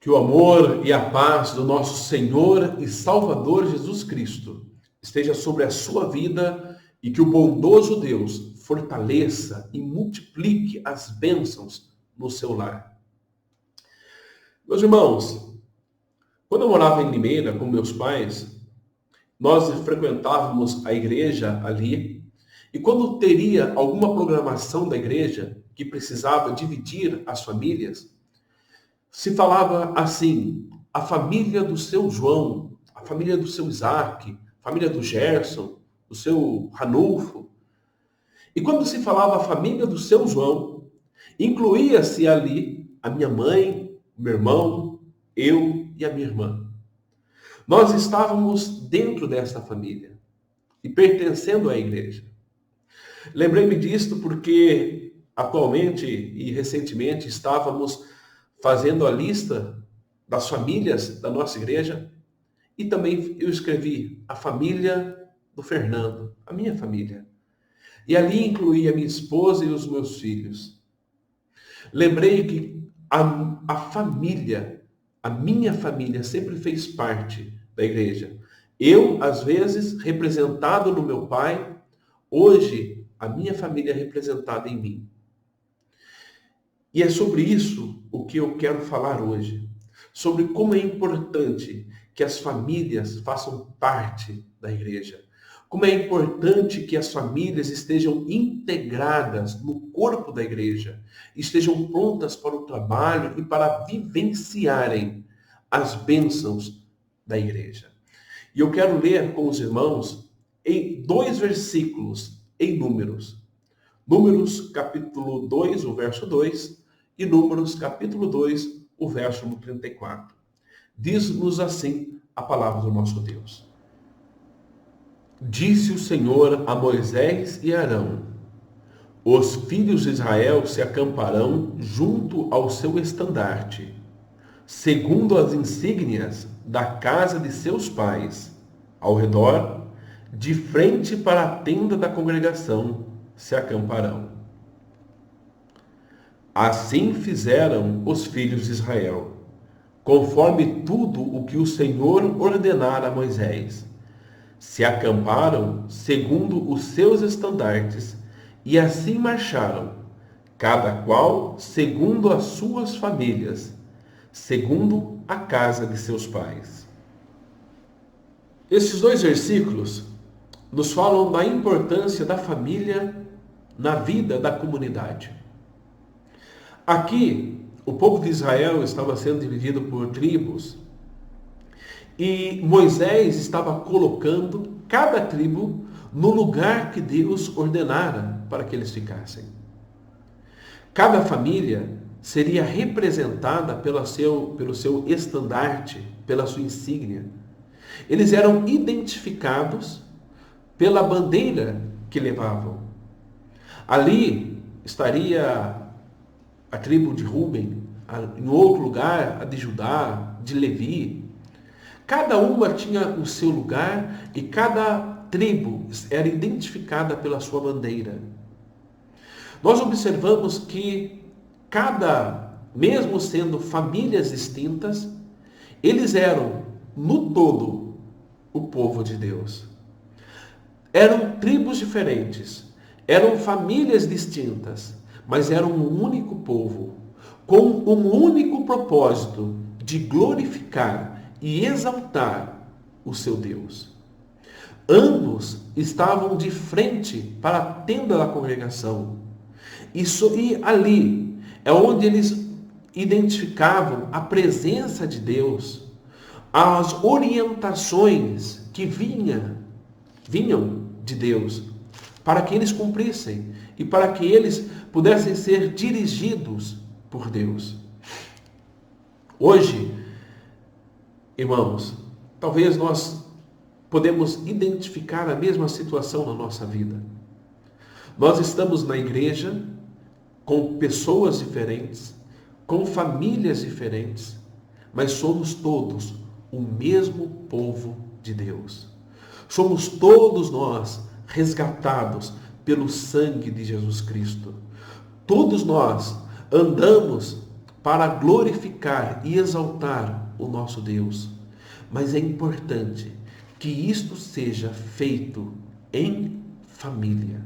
Que o amor e a paz do nosso Senhor e Salvador Jesus Cristo esteja sobre a sua vida e que o bondoso Deus fortaleça e multiplique as bênçãos no seu lar. Meus irmãos, quando eu morava em Limeira com meus pais, nós frequentávamos a igreja ali e quando teria alguma programação da igreja que precisava dividir as famílias, se falava assim, a família do seu João, a família do seu Isaac, a família do Gerson, do seu Ranulfo. E quando se falava a família do seu João, incluía-se ali a minha mãe, o meu irmão, eu e a minha irmã. Nós estávamos dentro dessa família e pertencendo à igreja. Lembrei-me disto porque atualmente e recentemente estávamos fazendo a lista das famílias da nossa igreja e também eu escrevi a família do Fernando, a minha família. E ali incluí a minha esposa e os meus filhos. Lembrei que a família, a minha família sempre fez parte da igreja. Eu, às vezes, representado no meu pai, hoje a minha família é representada em mim. E é sobre isso o que eu quero falar hoje. Sobre como é importante que as famílias façam parte da igreja. Como é importante que as famílias estejam integradas no corpo da igreja. Estejam prontas para o trabalho e para vivenciarem as bênçãos da igreja. E eu quero ler com os irmãos em 2 versículos em Números. Números capítulo 2, o verso 2. E Números, capítulo 2, o verso 34. Diz-nos assim a palavra do nosso Deus. Disse o Senhor a Moisés e Arão: os filhos de Israel se acamparão junto ao seu estandarte, segundo as insígnias da casa de seus pais, ao redor, de frente para a tenda da congregação, se acamparão. Assim fizeram os filhos de Israel, conforme tudo o que o Senhor ordenara a Moisés. Se acamparam segundo os seus estandartes, e assim marcharam, cada qual segundo as suas famílias, segundo a casa de seus pais. Esses 2 versículos nos falam da importância da família na vida da comunidade. Aqui, o povo de Israel estava sendo dividido por tribos e Moisés estava colocando cada tribo no lugar que Deus ordenara para que eles ficassem. Cada família seria representada pelo seu estandarte, pela sua insígnia. Eles eram identificados pela bandeira que levavam. Ali estaria a tribo de Ruben, em outro lugar a de Judá, de Levi. Cada uma tinha o seu lugar e cada tribo era identificada pela sua bandeira. Nós observamos que mesmo sendo famílias distintas, eles eram, no todo, o povo de Deus. Eram tribos diferentes, eram famílias distintas, mas eram um único povo, com um único propósito de glorificar e exaltar o seu Deus. Ambos estavam de frente para a tenda da congregação. E ali é onde eles identificavam a presença de Deus, as orientações que vinham de Deus, para que eles cumprissem e para que eles pudessem ser dirigidos por Deus. Hoje, irmãos, talvez nós podemos identificar a mesma situação na nossa vida. Nós estamos na igreja com pessoas diferentes, com famílias diferentes, mas somos todos o mesmo povo de Deus. Somos todos nós resgatados pelo sangue de Jesus Cristo. Todos nós andamos para glorificar e exaltar o nosso Deus. Mas é importante que isto seja feito em família.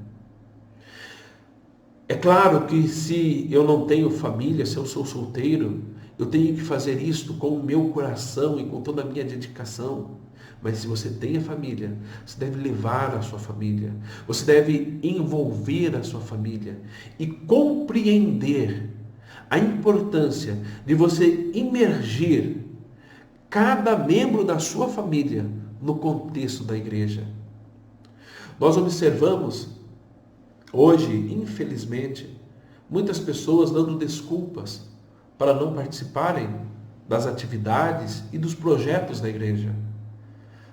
É claro que se eu não tenho família, se eu sou solteiro, eu tenho que fazer isto com o meu coração e com toda a minha dedicação. Mas se você tem a família, você deve levar a sua família, você deve envolver a sua família e compreender a importância de você imergir cada membro da sua família no contexto da igreja. Nós observamos hoje, infelizmente, muitas pessoas dando desculpas para não participarem das atividades e dos projetos da igreja.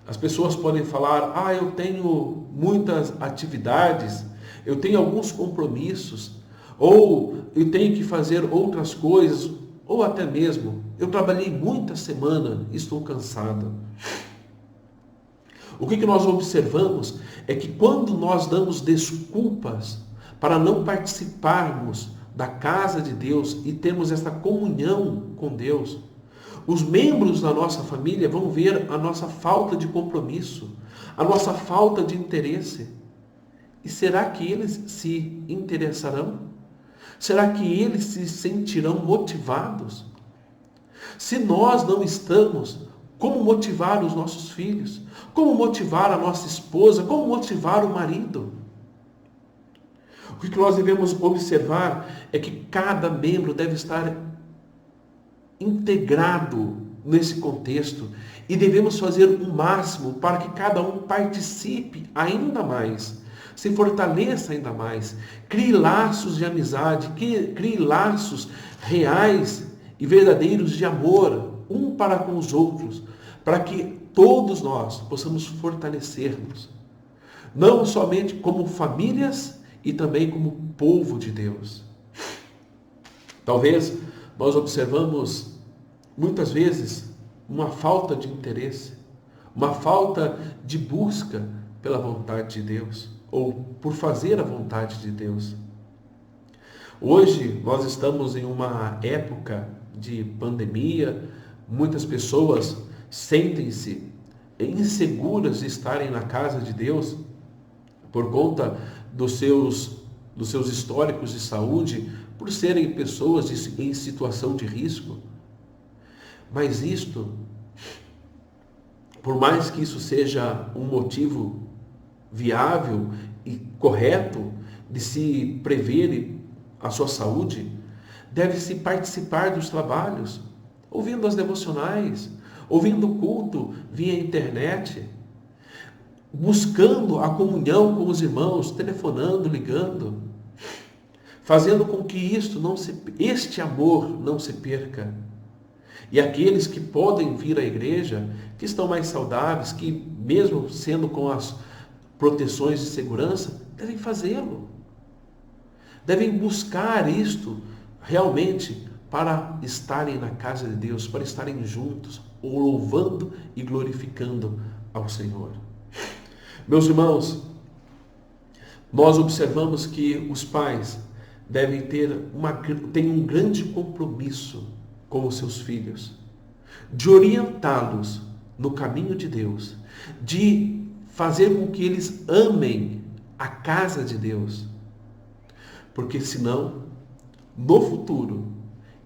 As pessoas podem falar: eu tenho muitas atividades, eu tenho alguns compromissos, ou eu tenho que fazer outras coisas, ou até mesmo, eu trabalhei muita semana e estou cansada. O que nós observamos é que quando nós damos desculpas para não participarmos da casa de Deus e termos essa comunhão com Deus, os membros da nossa família vão ver a nossa falta de compromisso, a nossa falta de interesse. E será que eles se interessarão? Será que eles se sentirão motivados? Se nós não estamos, como motivar os nossos filhos? Como motivar a nossa esposa? Como motivar o marido? O que nós devemos observar é que cada membro deve estar integrado nesse contexto e devemos fazer o máximo para que cada um participe ainda mais, se fortaleça ainda mais, crie laços de amizade, crie laços reais e verdadeiros de amor um para com os outros, para que todos nós possamos fortalecer-nos, não somente como famílias e também como povo de Deus. Talvez nós observamos muitas vezes uma falta de interesse, uma falta de busca pela vontade de Deus, ou por fazer a vontade de Deus. Hoje nós estamos em uma época de pandemia, muitas pessoas sentem-se inseguras de estarem na casa de Deus por conta dos seus históricos de saúde, por serem pessoas em situação de risco. Mas isto, por mais que isso seja um motivo viável e correto de se prever a sua saúde, deve-se participar dos trabalhos, ouvindo as devocionais, ouvindo o culto via internet, buscando a comunhão com os irmãos, telefonando, ligando, fazendo com que este amor não se perca. E aqueles que podem vir à igreja, que estão mais saudáveis, que mesmo sendo com as proteções de segurança, devem fazê-lo. Devem buscar isto realmente para estarem na casa de Deus, para estarem juntos, louvando e glorificando ao Senhor. Meus irmãos, nós observamos que os pais devem ter um grande compromisso com os seus filhos, de orientá-los no caminho de Deus, de fazer com que eles amem a casa de Deus, porque senão, no futuro,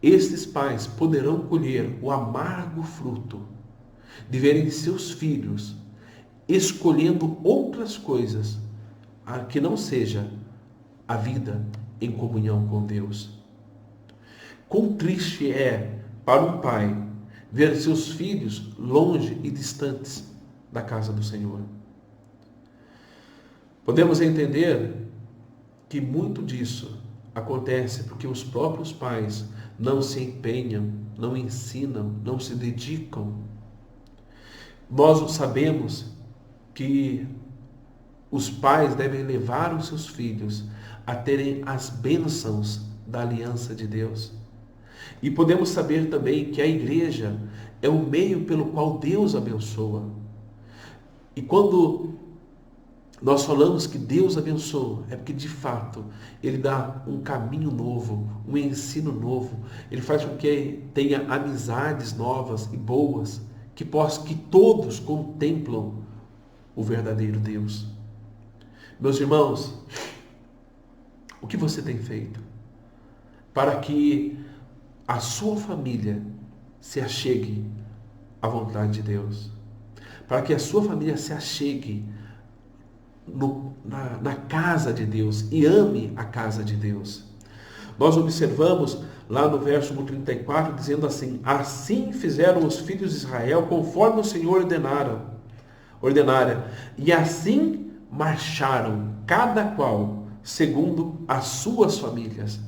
estes pais poderão colher o amargo fruto de verem seus filhos escolhendo outras coisas que não seja a vida em comunhão com Deus. Quão triste é para um pai ver seus filhos longe e distantes da casa do Senhor. Podemos entender que muito disso acontece porque os próprios pais não se empenham, não ensinam, não se dedicam. Nós sabemos que os pais devem levar os seus filhos a terem as bênçãos da aliança de Deus. E podemos saber também que a igreja é o meio pelo qual Deus abençoa. E quando nós falamos que Deus abençoa, é porque de fato Ele dá um caminho novo, um ensino novo. Ele faz com que tenha amizades novas e boas, que todos contemplam o verdadeiro Deus. Meus irmãos, o que você tem feito para que a sua família se achegue à vontade de Deus? Para que a sua família se achegue na casa de Deus e ame a casa de Deus. Nós observamos lá no verso 34, dizendo assim: assim fizeram os filhos de Israel conforme o Senhor ordenara, e assim marcharam, cada qual segundo as suas famílias.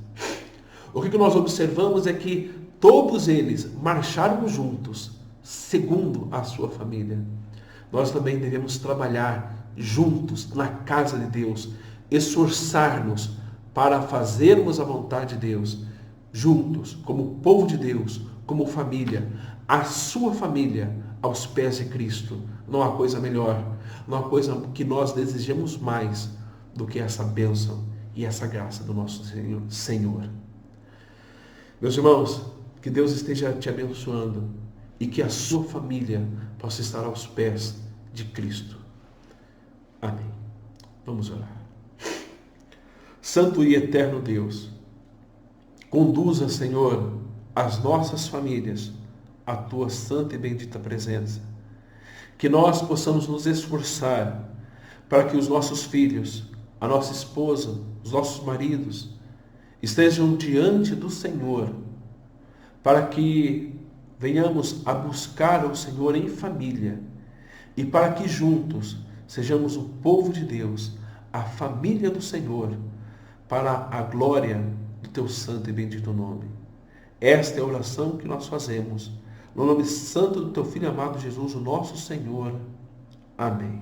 O que nós observamos é que todos eles marcharam juntos, segundo a sua família. Nós também devemos trabalhar juntos na casa de Deus, esforçar-nos para fazermos a vontade de Deus, juntos, como povo de Deus, como família, a sua família aos pés de Cristo. Não há coisa melhor, não há coisa que nós desejemos mais do que essa bênção e essa graça do nosso Senhor. Meus irmãos, que Deus esteja te abençoando e que a sua família possa estar aos pés de Cristo. Amém. Vamos orar. Santo e eterno Deus, conduza, Senhor, as nossas famílias à tua santa e bendita presença. Que nós possamos nos esforçar para que os nossos filhos, a nossa esposa, os nossos maridos estejam diante do Senhor, para que venhamos a buscar o Senhor em família e para que juntos sejamos o povo de Deus, a família do Senhor, para a glória do teu santo e bendito nome. Esta é a oração que nós fazemos, no nome santo do teu Filho amado Jesus, o nosso Senhor. Amém.